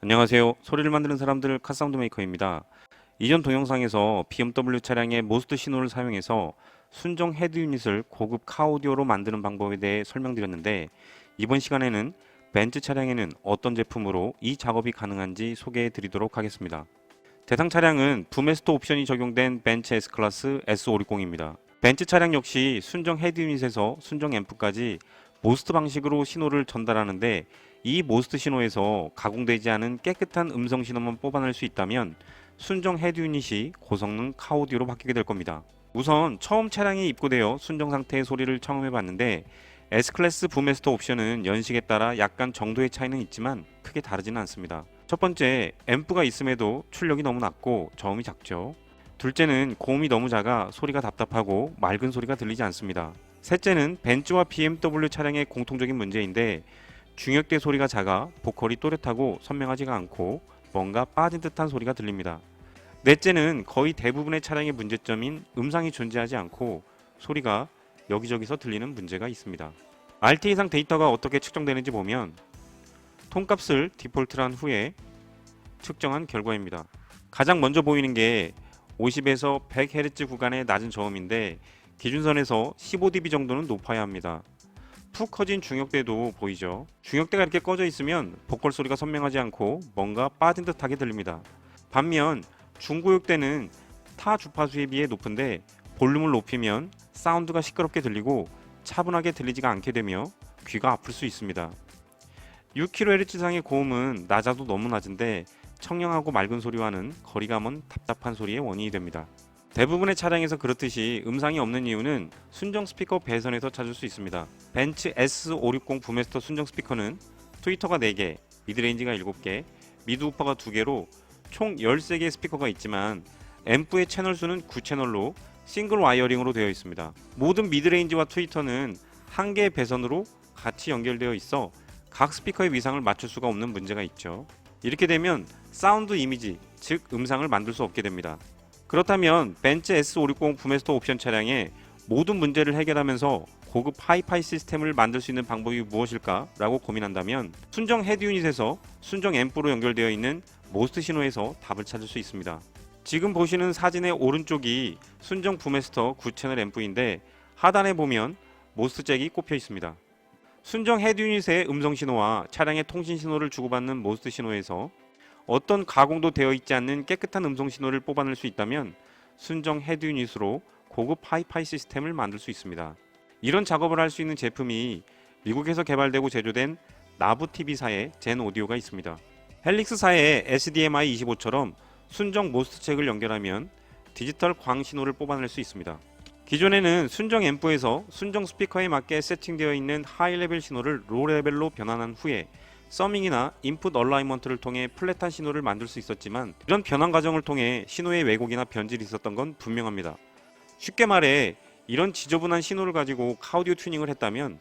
안녕하세요. 소리를 만드는 사람들 카사운드 메이커입니다. 이전 동영상에서 BMW 차량의 모스트 신호를 사용해서 순정 헤드 유닛을 고급 카오디오로 만드는 방법에 대해 설명드렸는데, 이번 시간에는 벤츠 차량에는 어떤 제품으로 이 작업이 가능한지 소개해 드리도록 하겠습니다. 대상 차량은 부메스터 옵션이 적용된 벤츠 S클래스 S560입니다. 벤츠 차량 역시 순정 헤드 유닛에서 순정 앰프까지 모스트 방식으로 신호를 전달하는데, 이 모스트 신호에서 가공되지 않은 깨끗한 음성 신호만 뽑아낼 수 있다면 순정 헤드 유닛이 고성능 카오디오로 바뀌게 될 겁니다. 우선 처음 차량이 입고되어 순정 상태의 소리를 청음해 봤는데, S클래스 부메스터 옵션은 연식에 따라 약간 정도의 차이는 있지만 크게 다르지는 않습니다. 첫 번째, 앰프가 있음에도 출력이 너무 낮고 저음이 작죠. 둘째는 고음이 너무 작아 소리가 답답하고 맑은 소리가 들리지 않습니다. 셋째는 벤츠와 BMW 차량의 공통적인 문제인데, 중역대 소리가 작아 보컬이 또렷하고 선명하지가 않고 뭔가 빠진 듯한 소리가 들립니다. 넷째는 거의 대부분의 차량의 문제점인 음상이 존재하지 않고 소리가 여기저기서 들리는 문제가 있습니다. RTA상 데이터가 어떻게 측정되는지 보면 톤값을 디폴트로 한 후에 측정한 결과입니다. 가장 먼저 보이는 게 50에서 100Hz 구간의 낮은 저음인데, 기준선에서 15dB 정도는 높아야 합니다. 푹 커진 중역대도 보이죠. 중역대가 이렇게 꺼져 있으면 보컬 소리가 선명하지 않고 뭔가 빠진 듯하게 들립니다. 반면 중고역대는 타 주파수에 비해 높은데 볼륨을 높이면 사운드가 시끄럽게 들리고 차분하게 들리지가 않게 되며 귀가 아플 수 있습니다. 6kHz 이상의 고음은 낮아도 너무 낮은데 청량하고 맑은 소리와는 거리가 먼 답답한 소리의 원인이 됩니다. 대부분의 차량에서 그렇듯이 음상이 없는 이유는 순정 스피커 배선에서 찾을 수 있습니다. 벤츠 S560 부메스터 순정 스피커는 트위터가 4개, 미드레인지가 7개, 미드우퍼가 2개로 총 13개의 스피커가 있지만 앰프의 채널 수는 9채널로 싱글 와이어링으로 되어 있습니다. 모든 미드레인지와 트위터는 한 개의 배선으로 같이 연결되어 있어 각 스피커의 위상을 맞출 수가 없는 문제가 있죠. 이렇게 되면 사운드 이미지, 즉 음상을 만들 수 없게 됩니다. 그렇다면 벤츠 S560 부메스터 옵션 차량의 모든 문제를 해결하면서 고급 하이파이 시스템을 만들 수 있는 방법이 무엇일까 라고 고민한다면, 순정 헤드 유닛에서 순정 앰프로 연결되어 있는 모스트 신호에서 답을 찾을 수 있습니다. 지금 보시는 사진의 오른쪽이 순정 부메스터 9채널 앰프인데, 하단에 보면 모스트 잭이 꼽혀 있습니다. 순정 헤드 유닛의 음성 신호와 차량의 통신 신호를 주고받는 모스트 신호에서 어떤 가공도 되어 있지 않는 깨끗한 음성 신호를 뽑아낼 수 있다면 순정 헤드 유닛으로 고급 하이파이 시스템을 만들 수 있습니다. 이런 작업을 할 수 있는 제품이 미국에서 개발되고 제조된 나부TV사의 젠 오디오가 있습니다. 헬릭스사의 SDMI25처럼 순정 모스트 잭을 연결하면 디지털 광 신호를 뽑아낼 수 있습니다. 기존에는 순정 앰프에서 순정 스피커에 맞게 세팅되어 있는 하이 레벨 신호를 로 레벨로 변환한 후에 서밍이나 인풋 얼라이먼트를 통해 플랫한 신호를 만들 수 있었지만, 이런 변환 과정을 통해 신호의 왜곡이나 변질이 있었던 건 분명합니다. 쉽게 말해 이런 지저분한 신호를 가지고 카오디오 튜닝을 했다면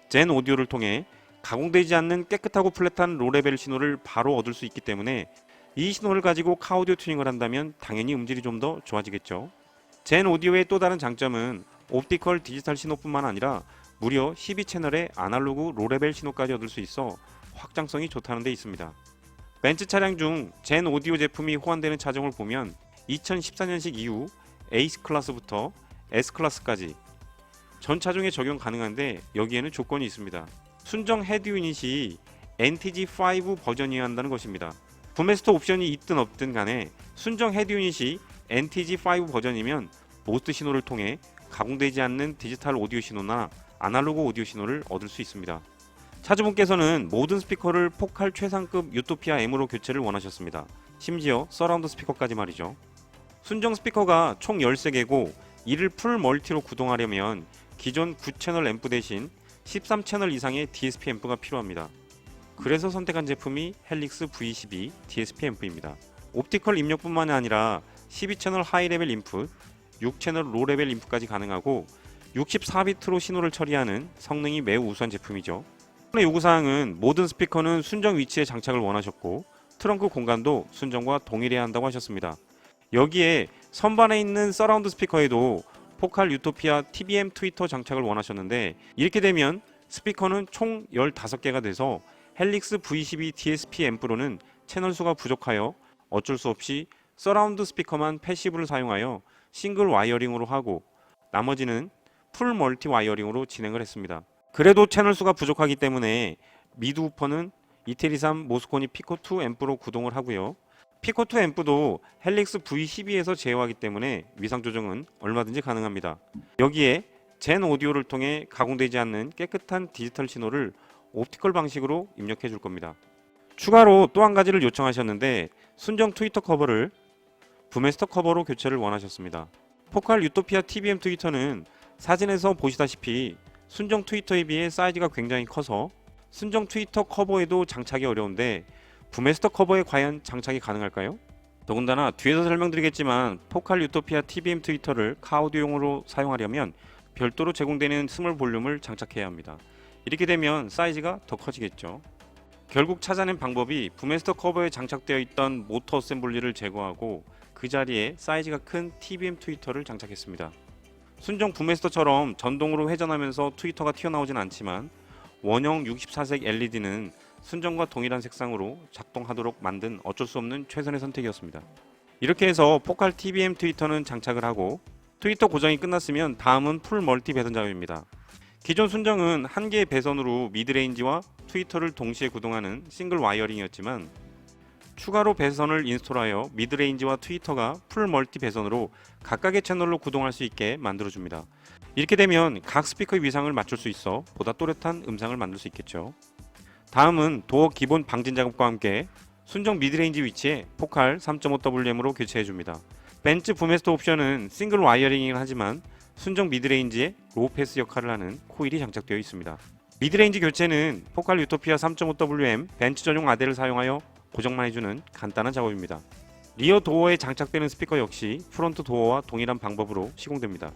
젠 오디오를 통해 가공되지 않는 깨끗하고 플랫한 로레벨 신호를 바로 얻을 수 있기 때문에 이 신호를 가지고 카오디오 튜닝을 한다면 당연히 음질이 좀 더 좋아지겠죠. 젠 오디오의 또 다른 장점은 옵티컬 디지털 신호뿐만 아니라 무려 12채널의 아날로그 로레벨 신호까지 얻을 수 있어 확장성이 좋다는 데 있습니다. 벤츠 차량 중 젠 오디오 제품이 호환되는 차종을 보면 2014년식 이후 에이스 클래스부터 S 클래스까지 전 차종에 적용 가능한데, 여기에는 조건이 있습니다. 순정 헤드 유닛이 NTG5 버전이어야 한다는 것입니다. 부메스터 옵션이 있든 없든 간에 순정 헤드 유닛이 NTG5 버전이면 모스트 신호를 통해 가공되지 않는 디지털 오디오 신호나 아날로그 오디오 신호를 얻을 수 있습니다. 차주분께서는 모든 스피커를 포칼 최상급 유토피아 M으로 교체를 원하셨습니다. 심지어 서라운드 스피커까지 말이죠. 순정 스피커가 총 13개고 이를 풀 멀티로 구동하려면 기존 9채널 앰프 대신 13채널 이상의 DSP 앰프가 필요합니다. 그래서 선택한 제품이 헬릭스 V12 DSP 앰프입니다. 옵티컬 입력뿐만 아니라 12채널 하이레벨 인풋, 6채널 로레벨 인풋까지 가능하고 64비트로 신호를 처리하는 성능이 매우 우수한 제품이죠. 요구사항은 모든 스피커는 순정 위치에 장착을 원하셨고 트렁크 공간도 순정과 동일해야 한다고 하셨습니다. 여기에 선반에 있는 서라운드 스피커에도 포칼 유토피아 TBM 트위터 장착을 원하셨는데 이렇게 되면 스피커는 총 15개가 돼서 헬릭스 V12 DSP 앰프로는 채널 수가 부족하여 어쩔 수 없이 서라운드 스피커만 패시브를 사용하여 싱글 와이어링으로 하고 나머지는 풀 멀티 와이어링으로 진행을 했습니다. 그래도 채널 수가 부족하기 때문에 미드 우퍼는 이태리산 모스코니 피코2 앰프로 구동을 하고요. 피코2 앰프도 헬릭스 V12에서 제어하기 때문에 위상 조정은 얼마든지 가능합니다. 여기에 젠 오디오를 통해 가공되지 않는 깨끗한 디지털 신호를 옵티컬 방식으로 입력해 줄 겁니다. 추가로 또 한 가지를 요청하셨는데 순정 트위터 커버를 부메스터 커버로 교체를 원하셨습니다. 포칼 유토피아 TBM 트위터는 사진에서 보시다시피 순정 트위터에 비해 사이즈가 굉장히 커서 순정 트위터 커버에도 장착이 어려운데 부메스터 커버에 과연 장착이 가능할까요? 더군다나 뒤에서 설명드리겠지만 포칼 유토피아 TBM 트위터를 카오디오용으로 사용하려면 별도로 제공되는 스몰 볼륨을 장착해야 합니다. 이렇게 되면 사이즈가 더 커지겠죠. 결국 찾아낸 방법이 부메스터 커버에 장착되어 있던 모터 어셈블리를 제거하고 그 자리에 사이즈가 큰 TBM 트위터를 장착했습니다. 순정 부메스터처럼 전동으로 회전하면서 트위터가 튀어나오진 않지만 원형 64색 LED는 순정과 동일한 색상으로 작동하도록 만든 어쩔 수 없는 최선의 선택이었습니다. 이렇게 해서 포칼 TBM 트위터는 장착을 하고 트위터 고정이 끝났으면 다음은 풀 멀티 배선 작업입니다. 기존 순정은 한 개의 배선으로 미드레인지와 트위터를 동시에 구동하는 싱글 와이어링이었지만 추가로 배선을 인스톨하여 미드레인지와 트위터가 풀 멀티 배선으로 각각의 채널로 구동할 수 있게 만들어줍니다. 이렇게 되면 각 스피커의 위상을 맞출 수 있어 보다 또렷한 음상을 만들 수 있겠죠. 다음은 도어 기본 방진 작업과 함께 순정 미드레인지 위치에 포칼 3.5WM으로 교체해줍니다. 벤츠 부메스터 옵션은 싱글 와이어링이긴 하지만 순정 미드레인지에 로우 패스 역할을 하는 코일이 장착되어 있습니다. 미드레인지 교체는 포칼 유토피아 3.5WM 벤츠 전용 아대를 사용하여 고정만 해주는 간단한 작업입니다. 리어 도어에 장착되는 스피커 역시 프론트 도어와 동일한 방법으로 시공됩니다.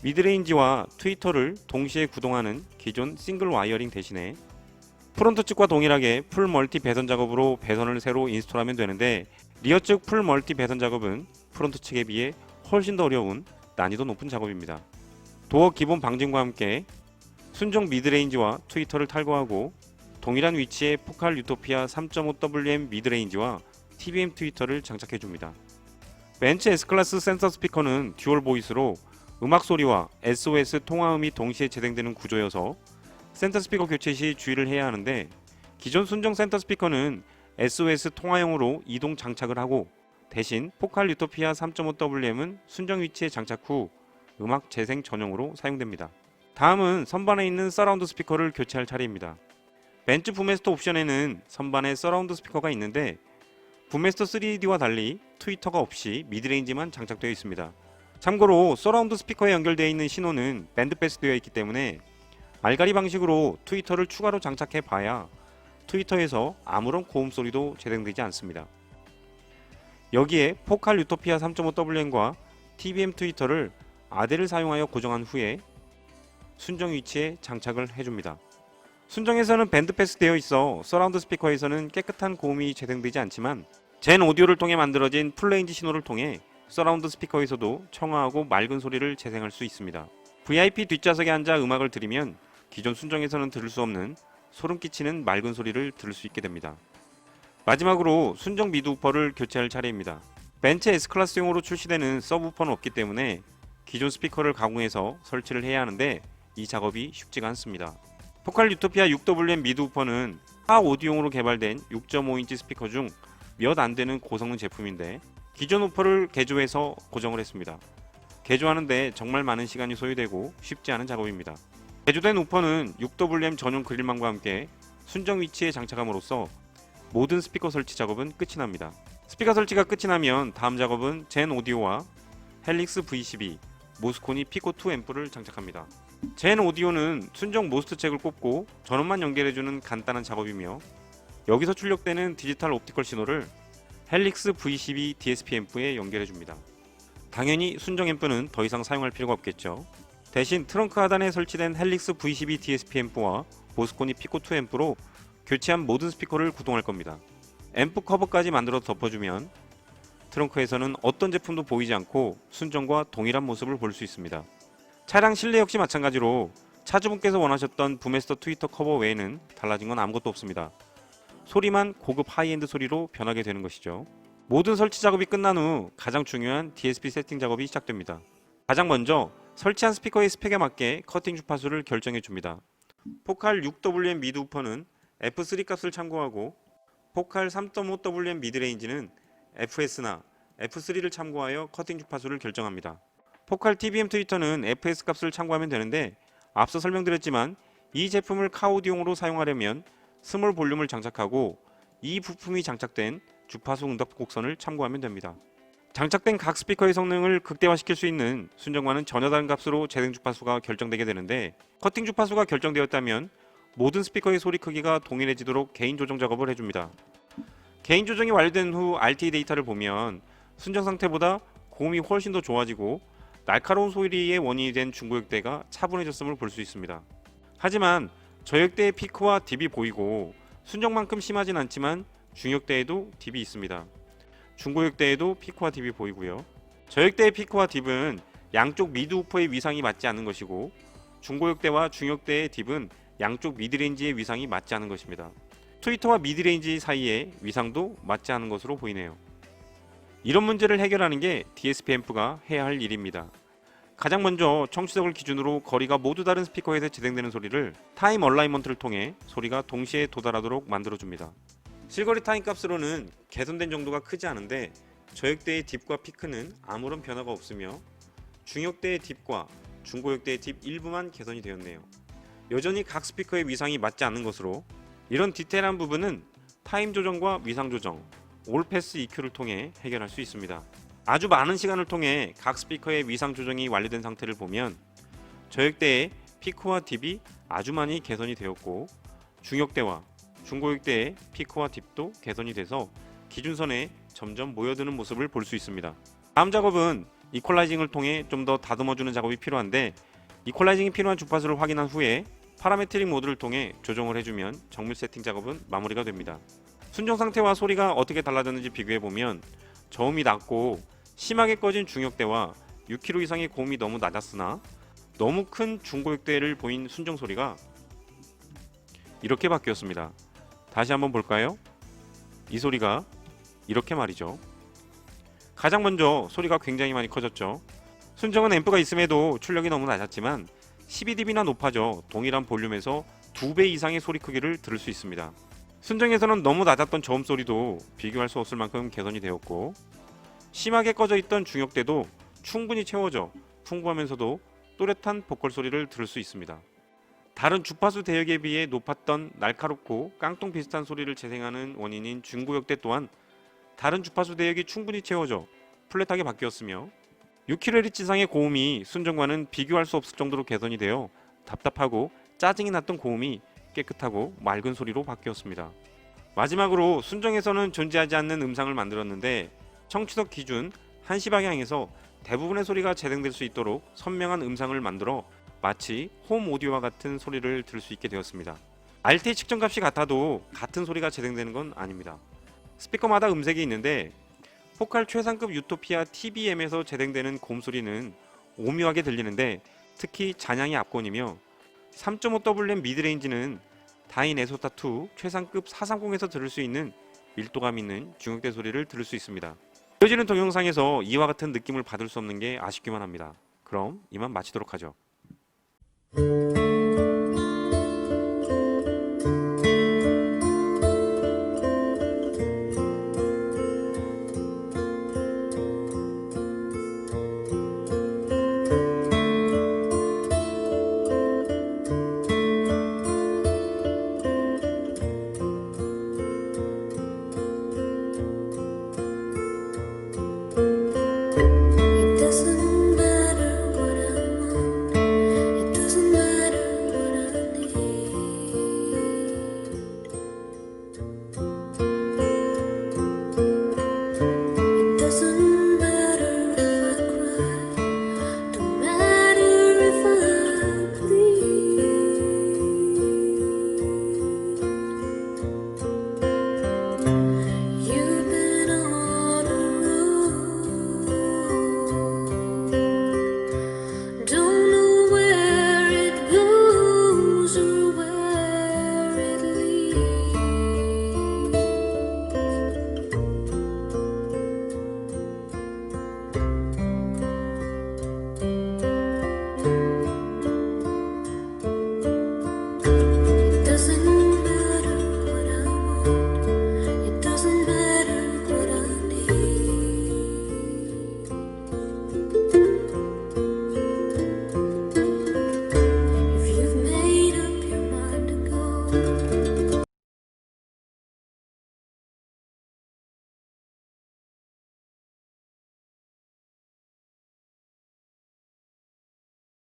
미드레인지와 트위터를 동시에 구동하는 기존 싱글 와이어링 대신에 프론트 측과 동일하게 풀 멀티 배선 작업으로 배선을 새로 인스톨하면 되는데 리어 측 풀 멀티 배선 작업은 프론트 측에 비해 훨씬 더 어려운 난이도 높은 작업입니다. 도어 기본 방진과 함께 순정 미드레인지와 트위터를 탈거하고 동일한 위치에 포칼 유토피아 3.5WM 미드레인지와 TBM 트위터를 장착해줍니다. 벤츠 S클래스 센서 스피커는 듀얼 보이스로 음악 소리와 SOS 통화음이 동시에 재생되는 구조여서 센터 스피커 교체 시 주의를 해야 하는데 기존 순정 센터 스피커는 SOS 통화용으로 이동 장착을 하고 대신 포칼 유토피아 3.5WM은 순정 위치에 장착 후 음악 재생 전용으로 사용됩니다. 다음은 선반에 있는 서라운드 스피커를 교체할 차례입니다. 벤츠 부메스터 옵션에는 선반에 서라운드 스피커가 있는데 부메스터 3D와 달리 트위터가 없이 미드레인지만 장착되어 있습니다. 참고로 서라운드 스피커에 연결되어 있는 신호는 밴드 패스되어 있기 때문에 알가리 방식으로 트위터를 추가로 장착해 봐야 트위터에서 아무런 고음 소리도 재생되지 않습니다. 여기에 포칼 유토피아 3.5WM과 TBM 트위터를 아대를 사용하여 고정한 후에 순정 위치에 장착을 해줍니다. 순정에서는 밴드 패스되어 있어 서라운드 스피커에서는 깨끗한 고음이 재생되지 않지만 젠 오디오를 통해 만들어진 풀레인지 신호를 통해 서라운드 스피커에서도 청아하고 맑은 소리를 재생할 수 있습니다. VIP 뒷좌석에 앉아 음악을 들으면 기존 순정에서는 들을 수 없는 소름 끼치는 맑은 소리를 들을 수 있게 됩니다. 마지막으로 순정 미드 우퍼를 교체할 차례입니다. 벤츠 S클래스용으로 출시되는 서브우퍼는 없기 때문에 기존 스피커를 가공해서 설치를 해야 하는데 이 작업이 쉽지가 않습니다. 포칼 유토피아 6WM 미드 우퍼는 하 오디오용으로 개발된 6.5인치 스피커 중 몇 안 되는 고성능 제품인데 기존 우퍼를 개조해서 고정을 했습니다. 개조하는데 정말 많은 시간이 소요되고 쉽지 않은 작업입니다. 개조된 우퍼는 6WM 전용 그릴망과 함께 순정 위치에 장착함으로써 모든 스피커 설치 작업은 끝이 납니다. 스피커 설치가 끝이 나면 다음 작업은 젠 오디오와 헬릭스 V12, 모스코니 피코2 앰프를 장착합니다. 젠 오디오는 순정 모스트 잭을 꼽고 전원만 연결해주는 간단한 작업이며 여기서 출력되는 디지털 옵티컬 신호를 헬릭스 V12 DSP 앰프에 연결해 줍니다. 당연히 순정 앰프는 더 이상 사용할 필요가 없겠죠. 대신 트렁크 하단에 설치된 헬릭스 V12 DSP 앰프와 보스코니 피코2 앰프로 교체한 모든 스피커를 구동할 겁니다. 앰프 커버까지 만들어 덮어주면 트렁크에서는 어떤 제품도 보이지 않고 순정과 동일한 모습을 볼 수 있습니다. 차량 실내 역시 마찬가지로 차주분께서 원하셨던 부메스터 트위터 커버 외에는 달라진 건 아무것도 없습니다. 소리만 고급 하이엔드 소리로 변하게 되는 것이죠. 모든 설치 작업이 끝난 후 가장 중요한 DSP 세팅 작업이 시작됩니다. 가장 먼저 설치한 스피커의 스펙에 맞게 커팅 주파수를 결정해 줍니다. 포칼 6WM 미드 우퍼는 F3 값을 참고하고 포칼 3.5WM 미드레인지는 FS나 F3를 참고하여 커팅 주파수를 결정합니다. 포칼 TBM 트위터는 FS 값을 참고하면 되는데 앞서 설명드렸지만 이 제품을 카오디용으로 사용하려면 스몰 볼륨을 장착하고 이 부품이 장착된 주파수 응답 곡선을 참고하면 됩니다. 장착된 각 스피커의 성능을 극대화시킬 수 있는 순정과는 전혀 다른 값으로 재생 주파수가 결정되게 되는데 커팅 주파수가 결정되었다면 모든 스피커의 소리 크기가 동일해지도록 개인 조정 작업을 해줍니다. 개인 조정이 완료된 후 RT 데이터를 보면 순정 상태보다 고음이 훨씬 더 좋아지고 날카로운 소리의 원인이 된 중고역대가 차분해졌음을 볼 수 있습니다. 하지만 저역대의 피크와 딥이 보이고 순정만큼 심하진 않지만 중역대에도 딥이 있습니다. 중고역대에도 피크와 딥이 보이고요. 저역대의 피크와 딥은 양쪽 미드 우퍼의 위상이 맞지 않는 것이고 중고역대와 중역대의 딥은 양쪽 미드레인지의 위상이 맞지 않은 것입니다. 트위터와 미드레인지 사이의 위상도 맞지 않은 것으로 보이네요. 이런 문제를 해결하는 게 DSP 앰프가 해야 할 일입니다. 가장 먼저 청취석을 기준으로 거리가 모두 다른 스피커에서 재생되는 소리를 타임 얼라이먼트를 통해 소리가 동시에 도달하도록 만들어줍니다. 실거리 타임 값으로는 개선된 정도가 크지 않은데 저역대의 딥과 피크는 아무런 변화가 없으며 중역대의 딥과 중고역대의 딥 일부만 개선이 되었네요. 여전히 각 스피커의 위상이 맞지 않는 것으로 이런 디테일한 부분은 타임 조정과 위상 조정, 올 패스 EQ를 통해 해결할 수 있습니다. 아주 많은 시간을 통해 각 스피커의 위상 조정이 완료된 상태를 보면 저역대의 피크와 딥이 아주 많이 개선이 되었고 중역대와 중고역대의 피크와 딥도 개선이 돼서 기준선에 점점 모여드는 모습을 볼 수 있습니다. 다음 작업은 이퀄라이징을 통해 좀 더 다듬어주는 작업이 필요한데 이퀄라이징이 필요한 주파수를 확인한 후에 파라메트릭 모드를 통해 조정을 해주면 정밀 세팅 작업은 마무리가 됩니다. 순정 상태와 소리가 어떻게 달라졌는지 비교해보면 저음이 낮고 심하게 꺼진 중역대와 6kg 이상의 고음이 너무 낮았으나 너무 큰 중고역대를 보인 순정 소리가 이렇게 바뀌었습니다. 다시 한번 볼까요? 이 소리가 이렇게 말이죠. 가장 먼저 소리가 굉장히 많이 커졌죠. 순정은 앰프가 있음에도 출력이 너무 낮았지만 12dB나 높아져 동일한 볼륨에서 2배 이상의 소리 크기를 들을 수 있습니다. 순정에서는 너무 낮았던 저음 소리도 비교할 수 없을 만큼 개선이 되었고 심하게 꺼져 있던 중역대도 충분히 채워져 풍부하면서도 또렷한 보컬 소리를 들을 수 있습니다. 다른 주파수 대역에 비해 높았던 날카롭고 깡통 비슷한 소리를 재생하는 원인인 중고역대 또한 다른 주파수 대역이 충분히 채워져 플랫하게 바뀌었으며 6kHz 이상의 고음이 순정과는 비교할 수 없을 정도로 개선이 되어 답답하고 짜증이 났던 고음이 깨끗하고 맑은 소리로 바뀌었습니다. 마지막으로 순정에서는 존재하지 않는 음상을 만들었는데 청취석 기준 1시 방향에서 대부분의 소리가 재생될 수 있도록 선명한 음상을 만들어 마치 홈 오디오와 같은 소리를 들을 수 있게 되었습니다. RT 측정값이 같아도 같은 소리가 재생되는 건 아닙니다. 스피커마다 음색이 있는데 포칼 최상급 유토피아 TBM에서 재생되는 고음 소리는 오묘하게 들리는데 특히 잔향이 압권이며 3.5WM 미드레인지는 다인 에소타2 최상급 430에서 들을 수 있는 밀도감 있는 중역대 소리를 들을 수 있습니다. 이어지는 동영상에서 이와 같은 느낌을 받을 수 없는 게 아쉽기만 합니다. 그럼 이만 마치도록 하죠.